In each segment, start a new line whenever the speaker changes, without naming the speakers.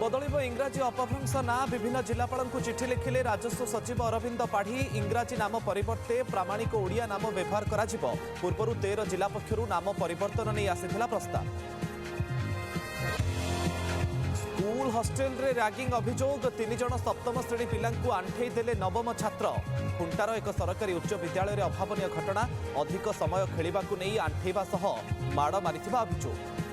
बदलिब इंग्राजी अपभ्रंश ना विभिन्न जिलापाल को चिठी लिखिले राजस्व सचिव अरविंद पाढ़ी। इंग्राजी नाम परिवर्ते प्रामाणिक ओडिया नाम व्यवहार करा पूर्व 13 जिला पक्षरु नाम परिवर्तन नहीं आसीथिला प्रस्ताव। स्कूल हॉस्टेल रे रैगिंग अभियोग 3 जन सप्तम श्रेणी पिलांकु आंठेई देले नवम छात्र। खुंटार एक सरकारी उच्च विद्यालय अभावनीय घटना। अधिक समय खेलिबाकु नहीं आंठेइबा सह माड़ मारिथिबा अभियोग।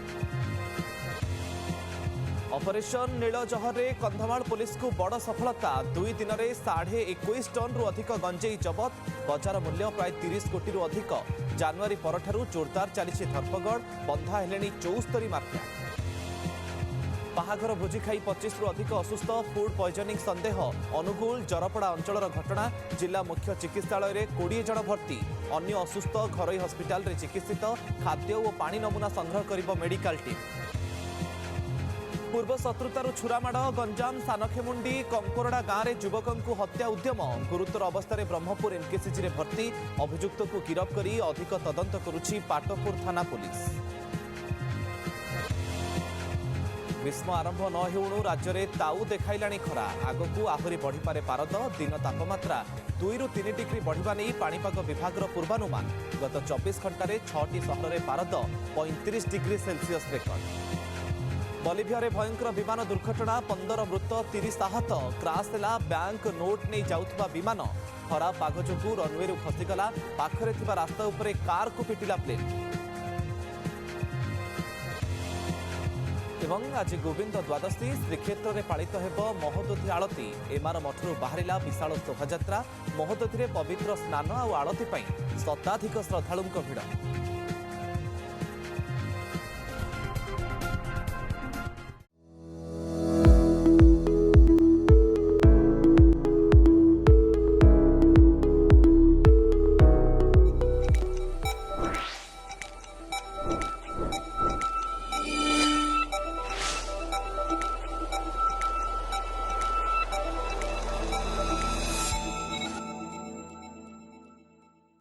ऑपरेशन नीलजहर रे कंधमाल पुलिस को बड़ सफलता। 2 दिन में 21.5 टन रु अधिक गंजेई जबत। बजार मूल्य प्राय 30 कोटी रु अधिक। जनवरी परठारु जोरदार चली धरपगड़। बंधा हेलेनी 74 माफिया। बाहाघर भोजी खाई 25 रु अधिक असुस्थ। फूड पॉइजनिंग संदेह। अनुगुल जरपड़ा अंचल घटना। जिला मुख्य चिकित्सालय रे 20 जन भर्ती। अन्य असुस्थ घरोई हस्पिटाल रे चिकित्सित। खाद्य और पानी नमूना संग्रह करिबो मेडिकल टीम। पूर्व शत्रुतार छुरामाड़। गंजाम सानखेमुंडी कंकोरड़ा गाँव में युवक को हत्या उद्यम। गुरुतर अवस्था ब्रह्मपुर एनकेसीजी रे भर्ती। अभियुक्त को गिरफ्त करी अधिक तदंत करुछि पाटपुर थाना पुलिस। ग्रीष्म आरंभ न हेउणु राज्य में ताऊ देखाइलाणी खरा। आगकू आहुरी बढ़िपारे पारद। दिन तापमात्रा 2 ରୁ 3 डिग्री बढ़िबा नहीं पाणीपाग विभागर पूर्वानुमान। गत 24 घंटे 6टी सहर में पारद 35 डिग्री सेल्सियस रेकर्ड। बलिभिया रे भयंकर विमान दुर्घटना। 15 मृत 30 आहत। क्राश है बैंक नोट नहीं जाउथबा विमान। खराब पाग जोगु रनवे रु खसीगला। पाखरे थिबा रास्ता उपरे कार को पिटिला प्लेन। एवं आज गोविंद द्वादशी। श्रीक्षेत्र में पालित हेब महोदधि आलती। एमार मठरू बाहरिला विशाल शोभायात्रा। महोदधि पवित्र स्नान और आलती शताधिक श्रद्धालुंक भिड़।